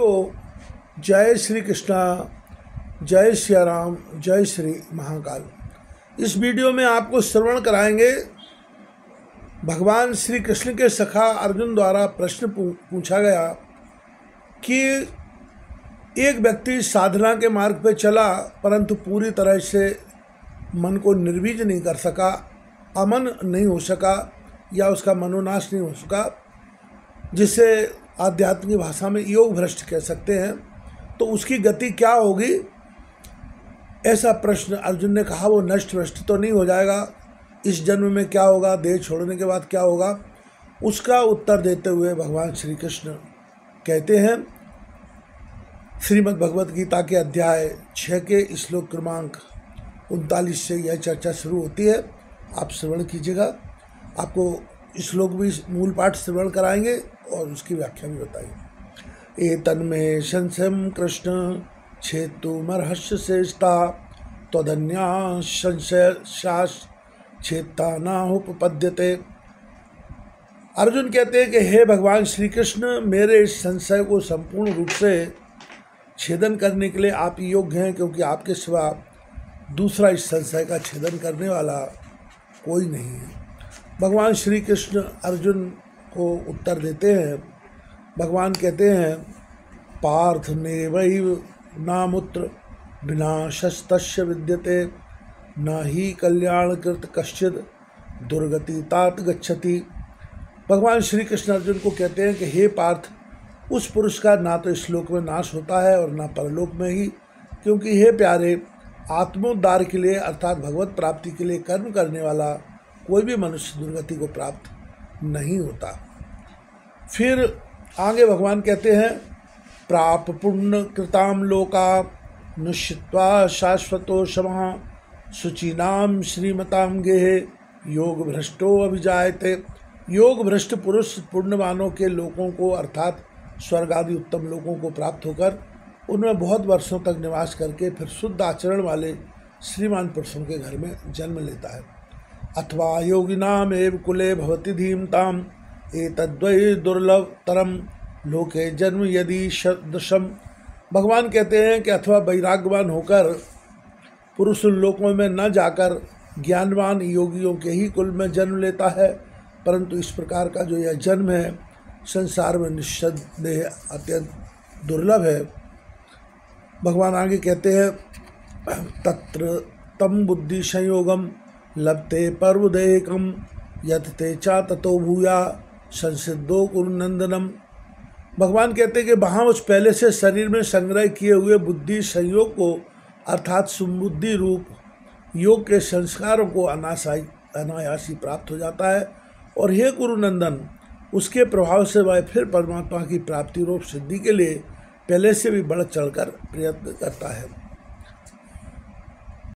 बोलो जय श्री कृष्णा, जय सिया राम, जय श्री महाकाल। इस वीडियो में आपको श्रवण कराएंगे भगवान श्री कृष्ण के सखा अर्जुन द्वारा प्रश्न पूछा गया कि एक व्यक्ति साधना के मार्ग पर चला परंतु पूरी तरह से मन को निर्वीज नहीं कर सका, अमन नहीं हो सका या उसका मनोनाश नहीं हो सका, जिसे आध्यात्मिक भाषा में योग भ्रष्ट कह सकते हैं। तो उसकी गति क्या होगी, ऐसा प्रश्न अर्जुन ने कहा। वो नष्ट भ्रष्ट तो नहीं हो जाएगा, इस जन्म में क्या होगा, देह छोड़ने के बाद क्या होगा, उसका उत्तर देते हुए भगवान श्री कृष्ण कहते हैं, श्रीमद् भगवत गीता के अध्याय 6 के श्लोक क्रमांक 39 से यह चर्चा शुरू होती है। आप श्रवण कीजिएगा। आपको श्लोक भी मूल पाठ श्रवण कराएंगे और उसकी व्याख्या भी बताएंगे। एतन्मे संशयं कृष्ण छेतुमर्हस्य श्रेष्ठा त्वदन्या संशय शास छेत्ता नाहुपपद्यते। अर्जुन कहते हैं कि हे भगवान श्री कृष्ण, मेरे इस संशय को संपूर्ण रूप से छेदन करने के लिए आप योग्य हैं, क्योंकि आपके सिवा दूसरा इस संशय का छेदन करने वाला कोई नहीं है। भगवान श्री कृष्ण अर्जुन को उत्तर देते हैं। भगवान कहते हैं, पार्थ नैवैव नामुत्र विनाशस्तस्य विद्यते न ही कल्याणकृत कश्चित् दुर्गति तात गच्छति। भगवान श्री कृष्ण अर्जुन को कहते हैं कि हे पार्थ, उस पुरुष का ना तो इस लोक में नाश होता है और ना परलोक में ही, क्योंकि हे प्यारे, आत्मोद्धार के लिए अर्थात भगवत प्राप्ति के लिए कर्म करने वाला कोई भी मनुष्य दुर्गति को प्राप्त नहीं होता। फिर आगे भगवान कहते हैं, प्राप पुण्य कृताम लोका निश्चित्वा शाश्वतो शमः शुचीनाम श्रीमताम गेहे योग भ्रष्टो अभिजायते। योग भ्रष्ट पुरुष पुण्यवानों के लोकों को अर्थात स्वर्ग आदि उत्तम लोकों को प्राप्त होकर उनमें बहुत वर्षों तक निवास करके फिर शुद्ध आचरण वाले श्रीमान पुरुषों के घर में जन्म लेता है। अथवा योगिनाम एव कुले भवति धीमताम एतद्वै दुर्लभतरम लोके जन्म यदि सदृशम। भगवान कहते हैं कि अथवा वैराग्यवान होकर पुरुष उन लोकों में न जाकर ज्ञानवान योगियों के ही कुल में जन्म लेता है, परंतु इस प्रकार का जो यह जन्म है संसार में निस्संदेह अत्यंत दुर्लभ है। भगवान आगे कहते हैं, तत्र तम बुद्धि संयोगम लभते पर्वदेकम यतते चा ततो भूया संसिद्धो कुरुनंदनम। भगवान कहते हैं कि वहाँ उस पहले से शरीर में संग्रह किए हुए बुद्धि संयोग को अर्थात सुबुद्धि रूप योग के संस्कारों को अनायासी प्राप्त हो जाता है, और हे कुरुनंदन, उसके प्रभाव से वह फिर परमात्मा की प्राप्ति रूप सिद्धि के लिए पहले से भी बढ़ चढ़कर प्रयत्न करता है।